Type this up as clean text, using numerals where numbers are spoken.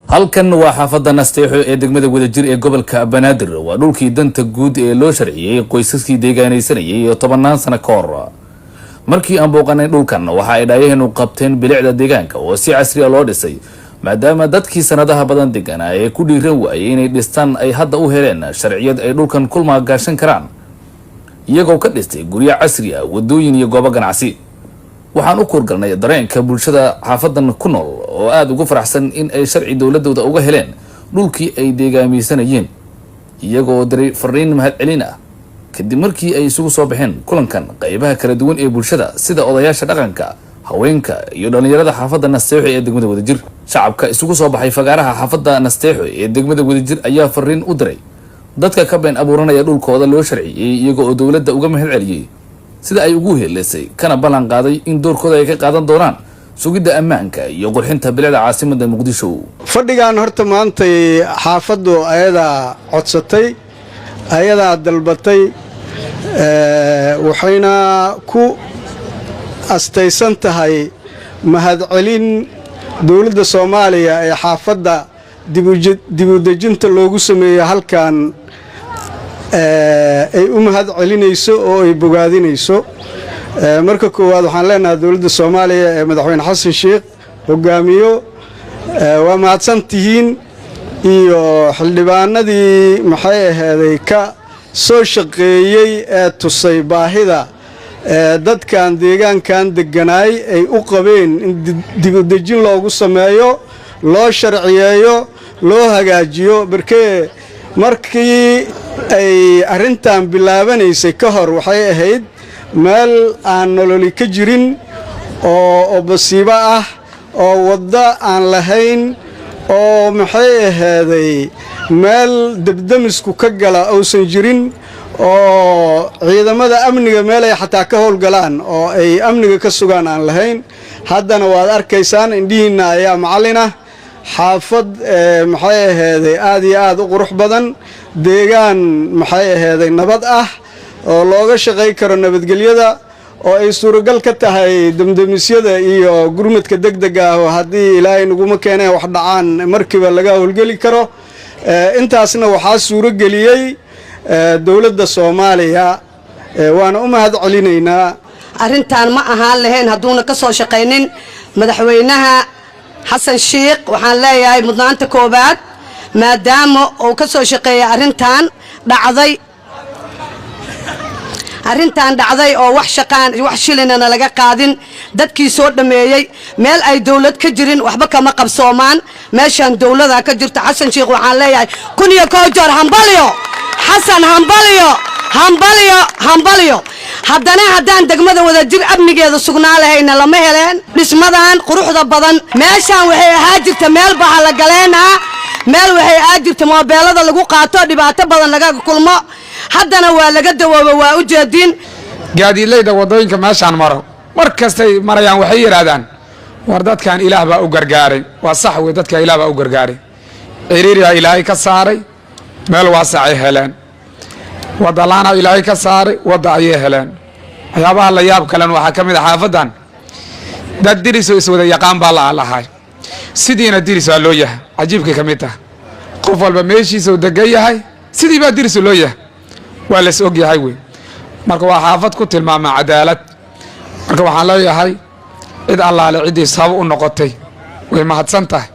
halkan waa xaafadda Nasteexo ee degmada Wadajir ee gobolka Banaadir waa dhulkii danta guud ee loo sharciyay qoysaskii deegaanaysanayay iyo 10 sano ka hor markii aan booqanay dhulkan waxa ay dhaayeen u qabteen bilicda deegaanka oo si casri ah loo dhisay maadaama dadkii sanadaha badan deganaa ee ku dhiiran waayay inay dhistaan ay hadda u heleen sharciyad ay dhulkan kulma gaashan karaan iyagoo ka dhistay guryo casri ah wadooyin iyo goobo ganacsi waxaan u kurgalnay dareenka bulshada xaafadan ku nool oo aad ugu faraxsan in ay sharci dawladooda uga heleen dhulkii ay deegaamisanayeen iyagoo diray fariin mahadcelin ah kadib markii ay isugu soo baxeen kulankan qaybaha kala duwan ee bulshada sida odayaasha dhaqanka haweenka iyo dhalinyarada xaafadda Nasteexo ee degmada Wadajir shacabka isugu soo baxay fagaaraha xaafadda Nasteexo ee degmada Wadajir ayaa fariin u diray dadka ka been abuuranaya dhulkooda loo sharciyay iyagoo dawladda uga mahadceliyay sida ay ugu heeleysay kana ballan qaaday in doorkooda ay ka qaadan doonaan sugidda ammaanka iyo qurxinta bilicda caasimadda Muqdisho. Fadhigan horta maanta xaafaddu ayada codsatay ayada dalbatay waxayna ku astaysan tahay mahadcelin dawladda Soomaaliya ee xaafadda dib u dejinta loogu sameeyay halkan ay u mahadcelinayso oo ay bogaadinayso marka koowaad waxaan leenahay dawladda Soomaaliya ee madaxweyne Xasan Sheekh hogaamiyo waa mahadsantihiin iyo xildhibaanadii maxay ahaayay ka soo shaqeeyay ee tusay baahida dadkan deegaankan deganaay ay u qabeen in dib u dejin loogu sameeyo loo sharciyeeyo loo hagaajiyo markii ay arintan bilaabanaysay ka hor waxay ahayd meel aan nololi ka jirin oo basiibo ah oo wadda aan lahayn oo maxay ahaayay meel dabdamisku ka gala uusan jirin oo ciidamada amniga meel ay xataa ka howlgalaan oo ay amniga ka sugaan aan lahayn haddana waad arkaysaan indhihiina ayaa macallin ah xaafad maxay ahaayay aad iyo aad u qurux badan deegaan maxay ahaayay nabad ah oo looga shaqeey karo nabadgelyada oo ay suuragal ka tahay damdamisyada iyo gurmadka degdega ah oo haddii ilaahay naguma keenay wax dhacaan markiiba laga howlgeli karo intaasna waxaa suuro geliyay dawladda Soomaaliya waana u mahadcelinaynaa arintan ma ahaan lahayn haduuna ka soo shaqeynin madaxweynaha Xasan Sheekh waxaan leeyahay mudnaanta koobaad maadaama uu ka soo shaqeeyay arintan dhacday oo wax shilina laga qaadin dadkii soo dhameeyay meel ay dawlad ka jirin waxba kama qabsoomaan meeshan dawladda ka jirta Xasan Sheekh waxaan leeyahay kun iyo koow jeer hambaliyo Xasan hambaliyo haddana haddaan degmada Wadajir amnigeeda sugnaa lahayna lama heleen dhismadan quruxda badan meeshan waxay ahaa jirta meel baxa la galeena meel waxay ahaa jirta moobeelada lagu qaato dhibaato badan laga kulmo haddana waa laga dawoobo waa u jeedin gaadiidleyda wadooyinka meeshan maro markastay marayaan waxay yiraahdaan war dadkan Ilaah baa u gargaaray waa sax weey dadka Ilaah baa u gargaaray ciriiriya Ilaahay ka saaray meel waasacay heleen wadalaana Ilaahay ka saaray wada ay heleen waxyaabaha la yaab kale waxa kamid ah xaafadan dad diriso iswada yaqaan baa la lahay sidiina diriso loo yahay ajiibka kamid ah qof walba meeshiisa u degan yahay sidii baa diriso loo yahay waa la soo yahay weey marka waa xaafad ku tilmaama cadaalad marka waxaan leeyahay cid allaale cidii sabab u noqotay way mahadsantahay